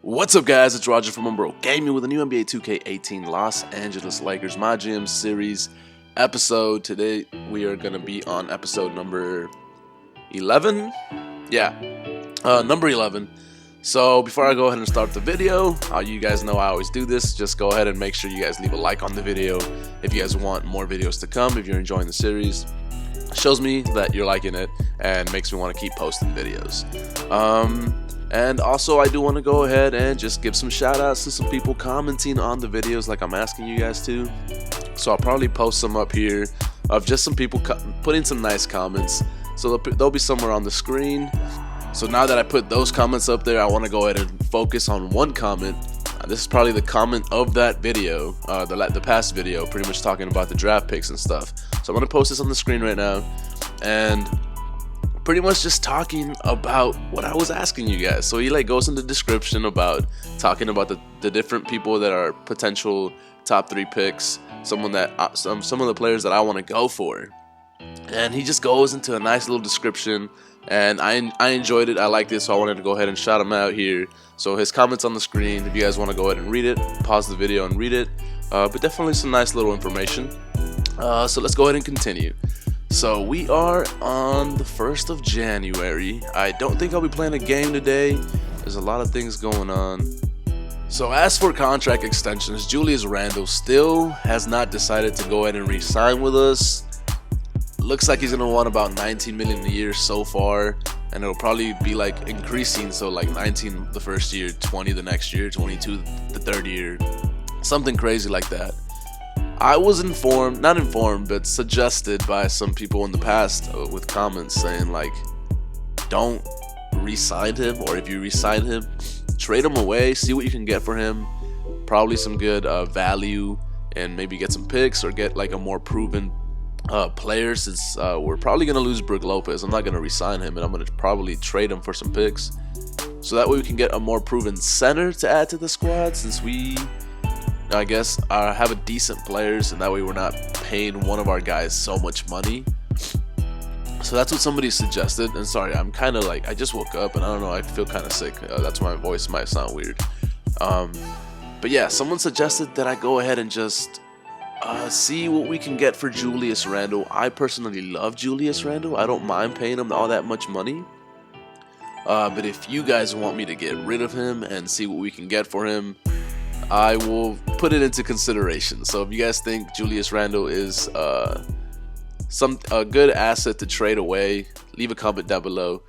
What's up, guys? It's Roger from OneBroGaming with a new NBA2K18 Los Angeles Lakers MyGM series episode. Today we are going to be on episode number 11. Number 11. So before I go ahead and start the video, you guys know I always do this. Just go ahead and make sure you guys leave a like on the video if you guys want more videos to come. If you're enjoying the series, it shows me that you're liking it and makes me want to keep posting videos. And also, I do want to go ahead and just give some shout outs to some people commenting on the videos like I'm asking you guys to. So I'll probably post some up here of just some people putting some nice comments. So they'll be somewhere on the screen. So now that I put those comments up there, I want to go ahead and focus on one comment. This is probably the comment of that video, the past video, pretty much talking about the draft picks and stuff. So I'm going to post this on the screen right now. And pretty much just talking about what I was asking you guys. So he goes in the description about talking about the different people that are potential top 3 picks, some of the players that I want to go for, and he just goes into a nice little description, and I enjoyed it. I liked it, so I wanted to go ahead and shout him out here. So his comments on the screen. If you guys want to go ahead and read it, pause the video and read it. But definitely some nice little information. So let's go ahead and continue. So we are on the 1st of January. I don't think I'll be playing a game today. There's a lot of things going on. So as for contract extensions, Julius Randle still has not decided to go ahead and re-sign with us. Looks like he's going to want about $19 million a year so far. And it'll probably be like increasing. So like 19 the first year, 20 the next year, 22 the third year. Something crazy like that. I was not informed, but suggested by some people in the past with comments saying like, don't re-sign him, or if you re-sign him, trade him away, see what you can get for him, probably some good value, and maybe get some picks or get like a more proven player, since we're probably going to lose Brook Lopez. I'm not going to re-sign him, and I'm going to probably trade him for some picks, so that way we can get a more proven center to add to the squad, since we, I guess, have a decent players, and that way we're not paying one of our guys so much money. So that's what somebody suggested. And sorry, I'm kind of like, I just woke up and I don't know, I feel kind of sick. That's why my voice might sound weird. But yeah, someone suggested that I go ahead and just see what we can get for Julius Randle. I personally love Julius Randle. I don't mind paying him all that much money. But if you guys want me to get rid of him and see what we can get for him, I will put it into consideration. So if you guys think Julius Randle is a good asset to trade away, leave a comment down below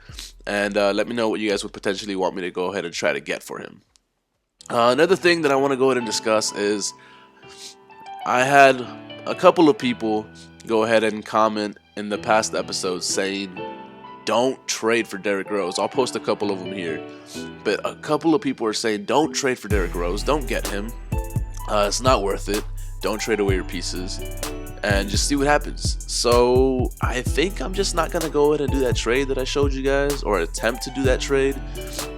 and let me know what you guys would potentially want me to go ahead and try to get for him. Another thing that I want to go ahead and discuss is I had a couple of people go ahead and comment in the past episodes saying don't trade for Derrick Rose. I'll post a couple of them here. But a couple of people are saying don't trade for Derrick Rose. Don't get him. It's not worth it. Don't trade away your pieces. And just see what happens. So I think I'm just not going to go ahead and do that trade that I showed you guys, or attempt to do that trade.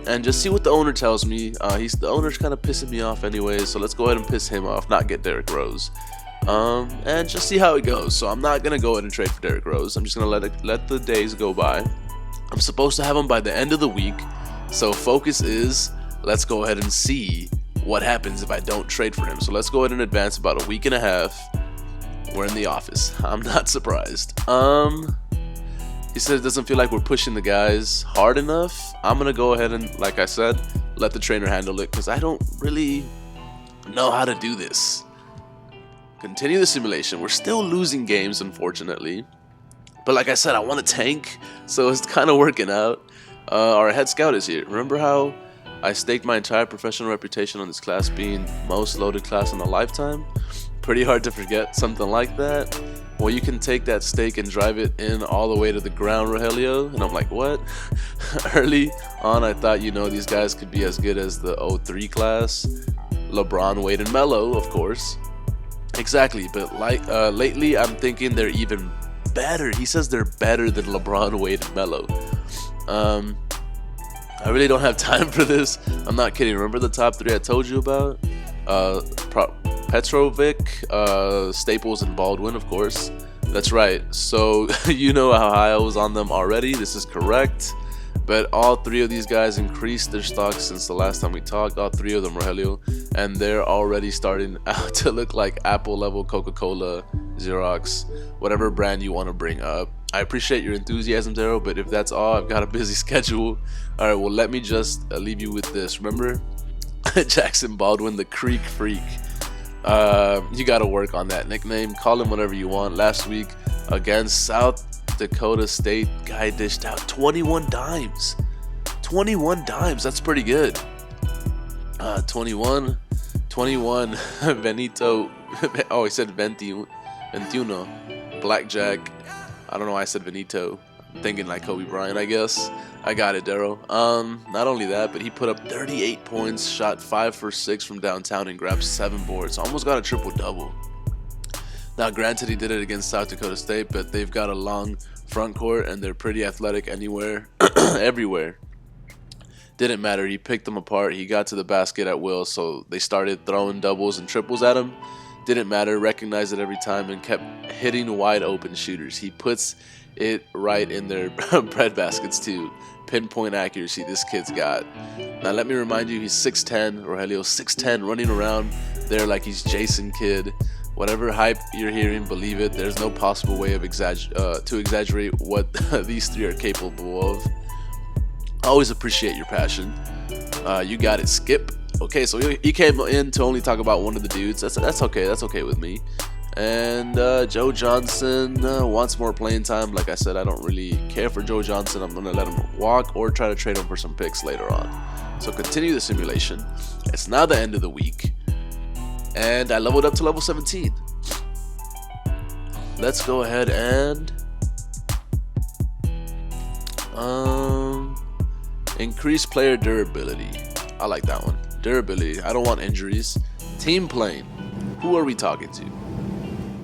And just see what the owner tells me. The owner's kind of pissing me off anyways. So let's go ahead and piss him off, not get Derrick Rose. And just see how it goes. So I'm not gonna go ahead and trade for Derrick Rose. I'm just gonna let the days go by. I'm supposed to have him by the end of the week. So focus is, let's go ahead and see what happens if I don't trade for him. So let's go ahead and advance about a week and a half. We're in the office. I'm not surprised. He said it doesn't feel like we're pushing the guys hard enough. I'm gonna go ahead and, like I said, let the trainer handle it, because I don't really know how to do this. Continue the simulation. We're still losing games, unfortunately. But like I said, I want to tank, so it's kind of working out. Our head scout is here. Remember how I staked my entire professional reputation on this class being most loaded class in a lifetime? Pretty hard to forget something like that. Well, you can take that stake and drive it in all the way to the ground, Rogelio. And I'm like, what? Early on, I thought, these guys could be as good as the 03 class. LeBron, Wade, and Melo, of course. Exactly, but lately I'm thinking they're even better. He says they're better than LeBron, Wade, and Melo. I really don't have time for this. I'm not kidding. Remember the top 3 I told you about? Petrovic, Staples, and Baldwin, of course. That's right. So you know how high I was on them already. This is correct. But all three of these guys increased their stocks since the last time we talked. All three of them, Rogelio, and they're already starting out to look like Apple level, Coca-Cola, Xerox, whatever brand you want to bring up. I appreciate your enthusiasm, Daryl, but if that's all, I've got a busy schedule. All right, well, let me just leave you with this. Remember Jackson Baldwin, the Creek Freak? You got to work on that nickname. Call him whatever you want. Last week against South Dakota State, guy dished out 21 dimes. 21 dimes, that's pretty good. 21 Benito. Oh, he said 21 blackjack. I don't know why I said Benito. I'm thinking like Kobe Bryant, I guess. I got it, Daryl. Not only that, but he put up 38 points, shot 5 for 6 from downtown, and grabbed 7 boards. Almost got a triple-double. Now, granted, he did it against South Dakota State, but they've got a long front court, and they're pretty athletic anywhere, everywhere. Didn't matter. He picked them apart. He got to the basket at will, so they started throwing doubles and triples at him. Didn't matter. Recognized it every time and kept hitting wide open shooters. He puts it right in their bread baskets, too. Pinpoint accuracy this kid's got. Now, let me remind you, he's 6'10", Rogelio, 6'10", running around there like he's Jason Kidd. Whatever hype you're hearing, believe it. There's no possible way of to exaggerate what these three are capable of. I always appreciate your passion. You got it, Skip. Okay, so he came in to only talk about one of the dudes. That's okay. That's okay with me. And Joe Johnson wants more playing time. Like I said, I don't really care for Joe Johnson. I'm gonna let him walk or try to trade him for some picks later on. So continue the simulation. It's now the end of the week. And I leveled up to level 17. Let's go ahead and increase player durability. I like that one. Durability. I don't want injuries. Team playing. Who are we talking to?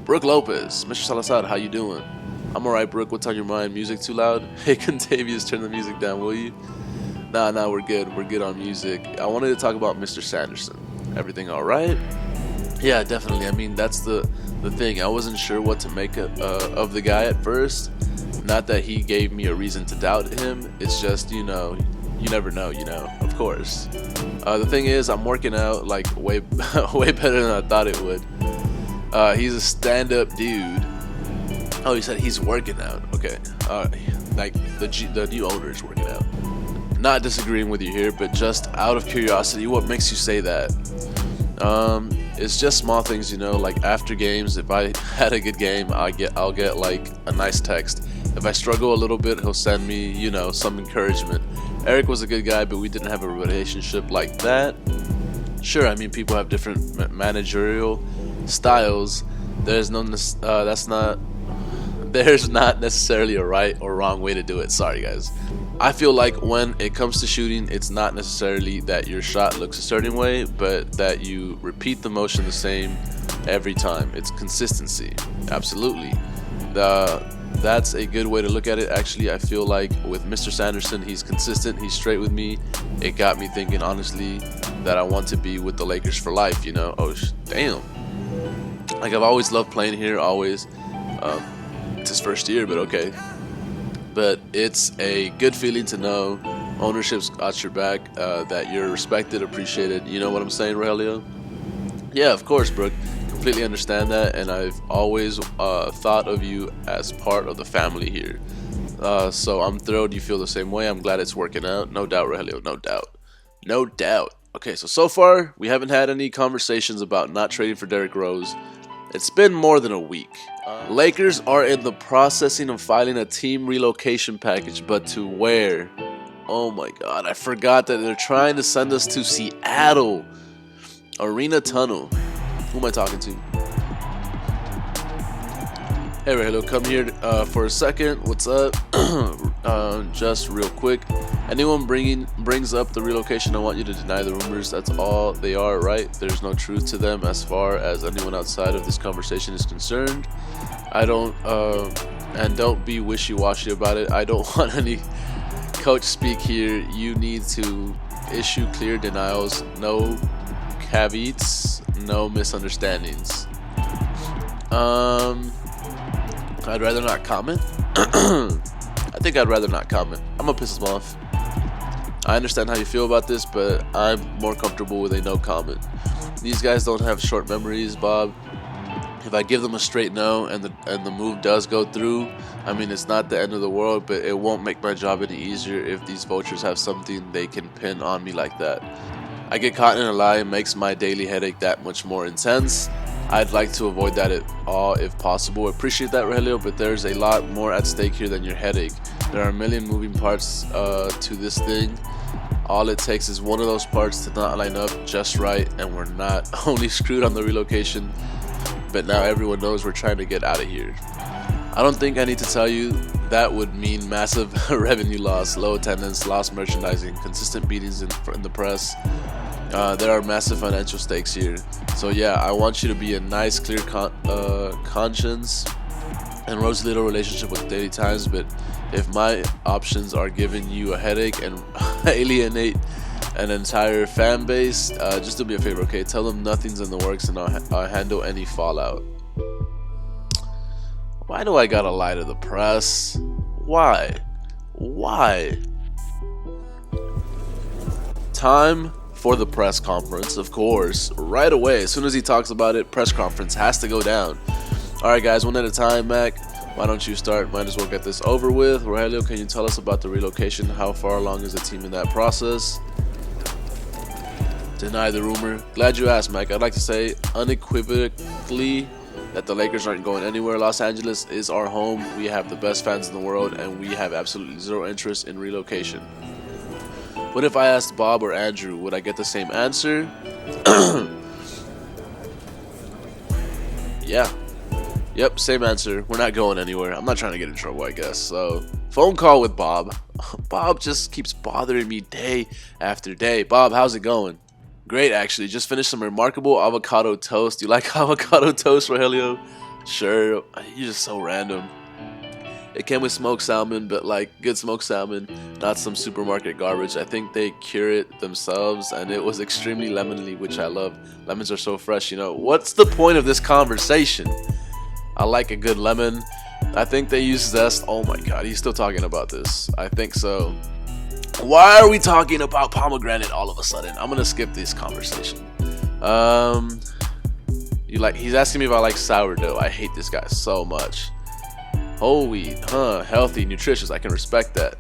Brooke Lopez. Mr. Salazar, how you doing? I'm alright, Brooke. What's on your mind? Music too loud? Hey, Contavious, turn the music down, will you? Nah, we're good. We're good on music. I wanted to talk about Mr. Sanderson. Everything alright? Yeah, definitely. I mean, that's the thing. I wasn't sure what to make of the guy at first. Not that he gave me a reason to doubt him. It's just, you never know, of course. The thing is, I'm working out like way better than I thought it would. He's a stand-up dude. Oh, he said he's working out. Okay. Like the new owner is working out. Not disagreeing with you here, but just out of curiosity, what makes you say that? It's just small things, like after games, if I had a good game, I'll get like a nice text. If I struggle a little bit, he'll send me, some encouragement. Eric was a good guy, but we didn't have a relationship like that. Sure, I mean, people have different managerial styles. There's not necessarily a right or wrong way to do it. Sorry, guys. I feel like when it comes to shooting, it's not necessarily that your shot looks a certain way, but that you repeat the motion the same every time. It's consistency. Absolutely. That's a good way to look at it. Actually, I feel like with Mr. Sanderson, he's consistent. He's straight with me. It got me thinking, honestly, that I want to be with the Lakers for life, Oh, damn. Like, I've always loved playing here, always. It's his first year, but okay. But it's a good feeling to know ownership's got your back, that you're respected, appreciated. You know what I'm saying, Rogelio? Yeah, of course, Brooke. Completely understand that, and I've always thought of you as part of the family here. So I'm thrilled you feel the same way. I'm glad it's working out. No doubt, Rogelio. No doubt. No doubt. Okay, so far, we haven't had any conversations about not trading for Derrick Rose. It's been more than a week. Lakers are in the processing of filing a team relocation package, but to where? Oh my god, I forgot that they're trying to send us to Seattle. Arena Tunnel. Who am I talking to? Hey, hello, come here for a second. What's up? Just real quick. Anyone brings up the relocation, I want you to deny the rumors. That's all they are, right? There's no truth to them as far as anyone outside of this conversation is concerned. Don't be wishy-washy about it. I don't want any coach speak here. You need to issue clear denials. No caveats, no misunderstandings. I'd rather not comment. I think I'd rather not comment. I'm gonna piss them off. I understand how you feel about this, but I'm more comfortable with a no comment. These guys don't have short memories, Bob. If I give them a straight no and the move does go through, I mean, it's not the end of the world, but it won't make my job any easier if these vultures have something they can pin on me like that. I get caught in a lie, it makes my daily headache that much more intense. I'd like to avoid that at all if possible. Appreciate that, Rogelio, but there's a lot more at stake here than your headache. There are a million moving parts to this thing. All it takes is one of those parts to not line up just right, and we're not only screwed on the relocation, but now everyone knows we're trying to get out of here. I don't think I need to tell you that would mean massive revenue loss, low attendance, lost merchandising, consistent beatings in the press. There are massive financial stakes here. So yeah, I want you to be a nice, clear conscience and rosy little relationship with Daily Times, but if my options are giving you a headache and alienate an entire fan base, just do me a favor, okay? Tell them nothing's in the works and I'll handle any fallout. Why do I gotta lie to the press? Why? Why? Time for the press conference, of course. Right away, as soon as he talks about it, press conference has to go down. Alright guys, one at a time, Mac. Why don't you start? Might as well get this over with. Rogelio, can you tell us about the relocation? How far along is the team in that process? Deny the rumor. Glad you asked, Mac. I'd like to say unequivocally that the Lakers aren't going anywhere. Los Angeles is our home. We have the best fans in the world, and we have absolutely zero interest in relocation. What if I asked Bob or Andrew? Would I get the same answer? Yeah. Yep, same answer. We're not going anywhere. I'm not trying to get in trouble, I guess. So, phone call with Bob. Bob just keeps bothering me day after day. Bob, how's it going? Great, actually. Just finished some remarkable avocado toast. You like avocado toast, Rogelio? Sure. You're just so random. It came with smoked salmon, but like good smoked salmon, not some supermarket garbage. I think they cure it themselves, and it was extremely lemony, which I love. Lemons are so fresh, you know. What's the point of this conversation? I like a good lemon. I think they use zest. Oh my god, he's still talking about this. I think so. Why are we talking about pomegranate all of a sudden? I'm gonna skip this conversation. He's asking me if I like sourdough. I hate this guy so much. Whole wheat, healthy, nutritious. I can respect that.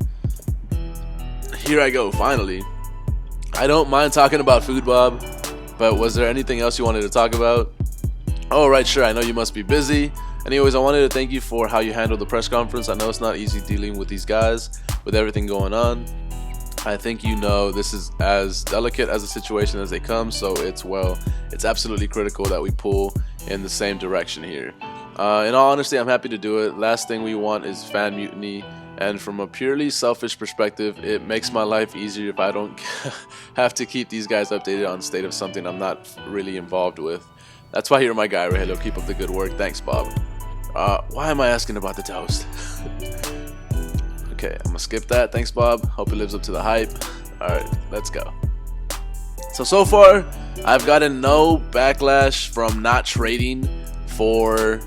Here I go, finally. I don't mind talking about food, Bob, but was there anything else you wanted to talk about? Oh, right, sure. I know you must be busy. Anyways, I wanted to thank you for how you handled the press conference. I know it's not easy dealing with these guys with everything going on. I think you know this is as delicate as a situation as they come, so it's absolutely critical that we pull in the same direction here. In all honesty, I'm happy to do it. Last thing we want is fan mutiny, and from a purely selfish perspective, it makes my life easier if I don't have to keep these guys updated on the state of something I'm not really involved with. That's why you're my guy, Rogelio. Keep up the good work. Thanks, Bob. Why am I asking about the toast? Okay, I'm gonna skip that. Thanks, Bob. Hope it lives up to the hype. Alright, let's go. So far, I've gotten no backlash from not trading for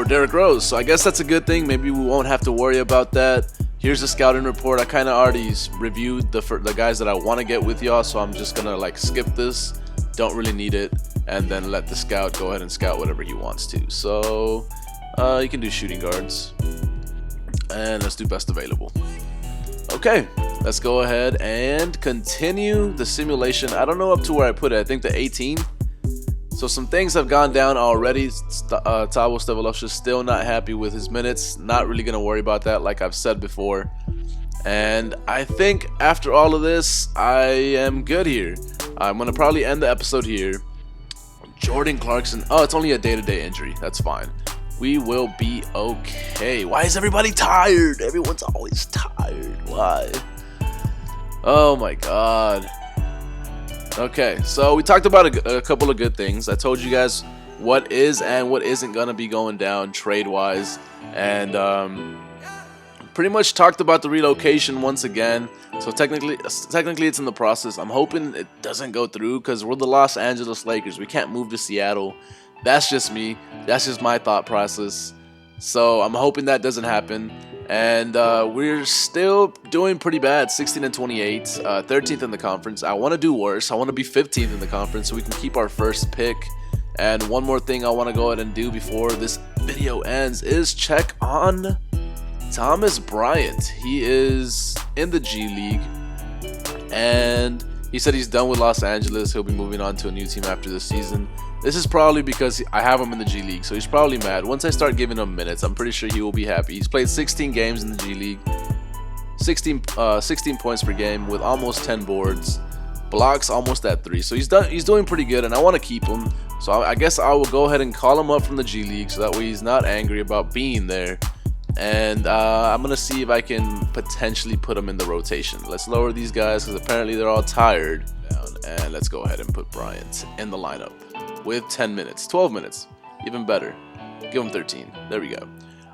Derrick Rose. So I guess that's a good thing. Maybe we won't have to worry about that. Here's the scouting report. I kind of already reviewed the guys that I want to get with y'all, so I'm just gonna like skip this. Don't really need it, and then let the scout go ahead and scout whatever he wants to. So you can do shooting guards, and let's do best available. Okay, let's go ahead and continue the simulation. I don't know up to where I put it. I think the 18. So some things have gone down already. Tabo Stevelov's still not happy with his minutes. Not really going to worry about that, like I've said before. And I think after all of this, I am good here. I'm going to probably end the episode here. Jordan Clarkson. Oh, it's only a day-to-day injury. That's fine. We will be okay. Why is everybody tired? Everyone's always tired. Why? Oh my god. Okay, so we talked about a couple of good things. I told you guys what is and what isn't going to be going down trade-wise. And pretty much talked about the relocation once again. So technically it's in the process. I'm hoping it doesn't go through because we're the Los Angeles Lakers. We can't move to Seattle. That's just me. That's just my thought process. So I'm hoping that doesn't happen. And we're still doing pretty bad, 16 and 28, 13th in the conference. I want to do worse. I want to be 15th in the conference so we can keep our first pick. And one more thing I want to go ahead and do before this video ends is check on Thomas Bryant. He is in the G League, and he said he's done with Los Angeles. He'll be moving on to a new team after this season. This is probably because I have him in the G League, so he's probably mad. Once I start giving him minutes, I'm pretty sure he will be happy. He's played 16 games in the G League, 16 points per game with almost 10 boards, blocks almost at 3. So he's doing pretty good, and I want to keep him. So I guess I will go ahead and call him up from the G League, so that way he's not angry about being there. And I'm going to see if I can potentially put him in the rotation. Let's lower these guys because apparently they're all tired. And let's go ahead and put Bryant in the lineup with 10 minutes, 12 minutes, even better. Give him 13. There we go.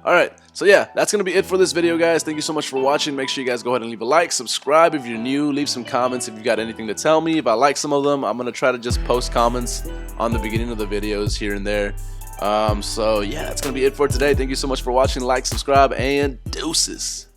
Alright, so yeah, that's going to be it for this video, guys. Thank you so much for watching. Make sure you guys go ahead and leave a like, subscribe if you're new, leave some comments if you got anything to tell me. If I like some of them, I'm going to try to just post comments on the beginning of the videos here and there. So yeah, that's gonna be it for today. Thank you so much for watching. Like, subscribe, and deuces.